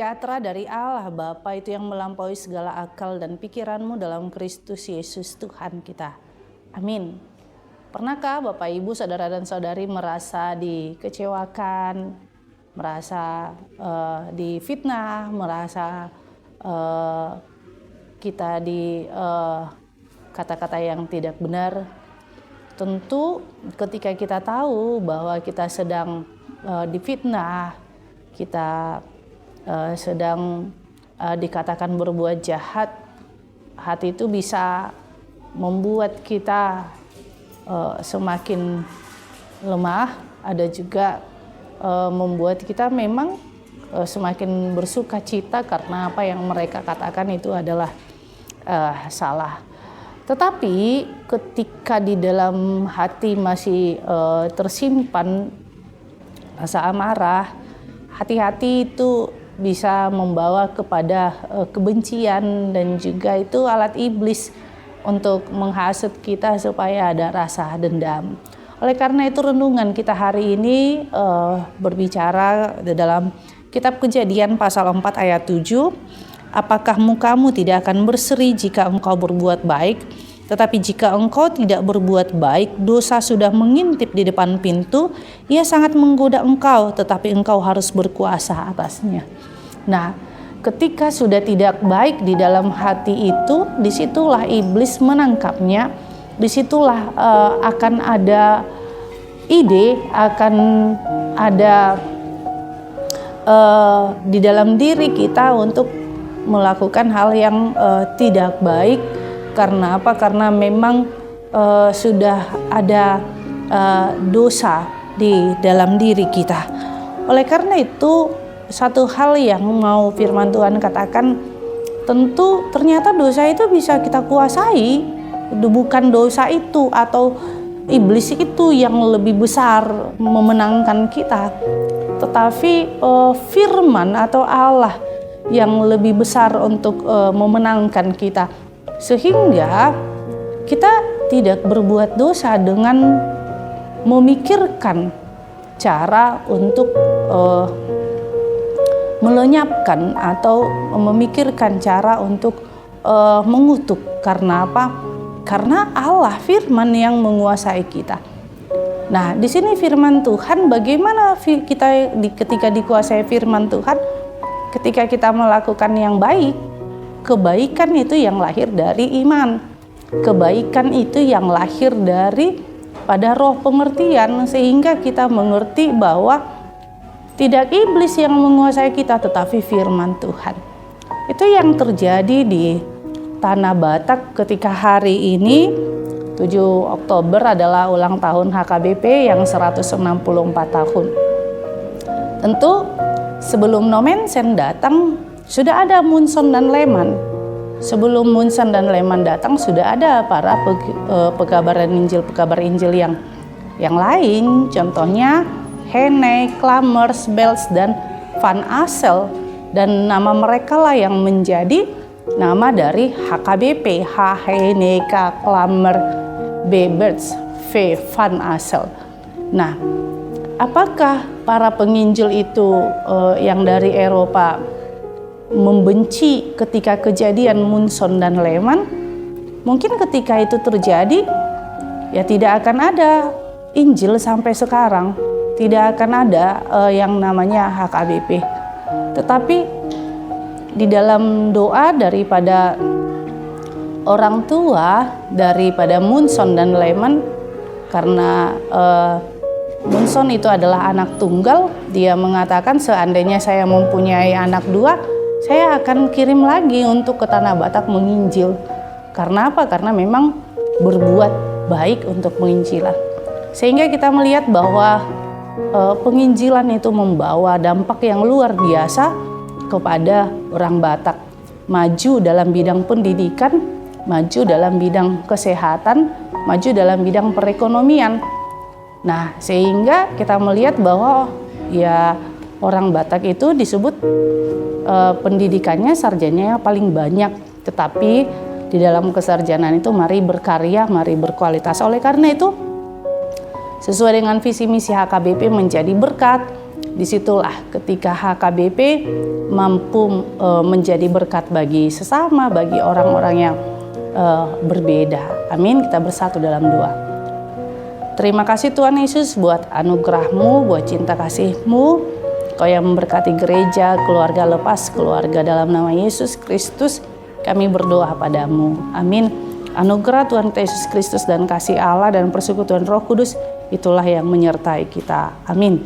sejahtera dari Allah Bapa itu yang melampaui segala akal dan pikiranmu dalam Kristus Yesus Tuhan kita. Amin. Pernahkah Bapak Ibu, Saudara dan Saudari merasa dikecewakan, merasa difitnah, merasa kita di kata-kata yang tidak benar? Tentu ketika kita tahu bahwa kita sedang difitnah, kita sedang dikatakan berbuat jahat, hati itu bisa membuat kita semakin lemah. Ada juga membuat kita memang semakin bersuka cita karena apa yang mereka katakan itu adalah salah. Tetapi ketika di dalam hati masih tersimpan rasa amarah, hati-hati itu bisa membawa kepada kebencian, dan juga itu alat iblis untuk menghasut kita supaya ada rasa dendam. Oleh karena itu renungan kita hari ini berbicara dalam kitab Kejadian pasal 4 ayat 7. Apakah mukamu tidak akan berseri jika engkau berbuat baik? Tetapi jika engkau tidak berbuat baik, dosa sudah mengintip di depan pintu. Ia sangat menggoda engkau, tetapi engkau harus berkuasa atasnya. Nah, ketika sudah tidak baik di dalam hati itu, disitulah iblis menangkapnya. Disitulah akan ada ide, akan ada di dalam diri kita untuk melakukan hal yang tidak baik. Karena apa? Karena memang sudah ada dosa di dalam diri kita. Oleh karena itu, satu hal yang mau firman Tuhan katakan, tentu ternyata dosa itu bisa kita kuasai. Bukan dosa itu atau iblis itu yang lebih besar memenangkan kita, tetapi firman atau Allah yang lebih besar untuk memenangkan kita. Sehingga kita tidak berbuat dosa dengan memikirkan cara untuk melenyapkan atau memikirkan cara untuk mengutuk. Karena apa? Karena Allah firman yang menguasai kita. Nah, di sini firman Tuhan, bagaimana kita ketika dikuasai firman Tuhan? Ketika kita melakukan yang baik, kebaikan itu yang lahir dari iman. Kebaikan itu yang lahir dari pada roh pengertian, sehingga kita mengerti bahwa tidak iblis yang menguasai kita, tetapi firman Tuhan. Itu yang terjadi di Tanah Batak ketika hari ini 7 Oktober adalah ulang tahun HKBP yang 164 tahun. Tentu sebelum Nomensen datang, sudah ada Munson dan Leman. Sebelum Munson dan Leman datang, sudah ada para pegabar Injil yang lain. Contohnya Hene, Klamers, Bels, dan Van Assel. Dan nama mereka lah yang menjadi nama dari HKBP. H. Hene, K. Klamer, B. Bels, V. Van Assel. Nah, apakah para penginjil itu yang dari Eropa membenci ketika kejadian Munson dan Leman? Mungkin ketika itu terjadi, ya tidak akan ada Injil sampai sekarang, tidak akan ada yang namanya HKBP. Tetapi di dalam doa daripada orang tua daripada Munson dan Leman, karena Munson itu adalah anak tunggal, dia mengatakan seandainya saya mempunyai anak dua, saya akan kirim lagi untuk ke Tanah Batak menginjil. Karena apa? Karena memang berbuat baik untuk penginjilan. Sehingga kita melihat bahwa penginjilan itu membawa dampak yang luar biasa kepada orang Batak. Maju dalam bidang pendidikan, maju dalam bidang kesehatan, maju dalam bidang perekonomian. Nah, sehingga kita melihat bahwa ya orang Batak itu disebut pendidikannya, sarjananya paling banyak, tetapi di dalam kesarjanaan itu mari berkarya, mari berkualitas. Oleh karena itu, sesuai dengan visi misi HKBP menjadi berkat, disitulah ketika HKBP mampu menjadi berkat bagi sesama, bagi orang-orang yang berbeda. Amin. Kita bersatu dalam doa. Terima kasih Tuhan Yesus buat anugerah-Mu, buat cinta kasih-Mu. Kau yang memberkati gereja, keluarga lepas keluarga, dalam nama Yesus Kristus kami berdoa padamu. Amin. Anugerah Tuhan Yesus Kristus dan kasih Allah dan persekutuan Roh Kudus itulah yang menyertai kita. Amin.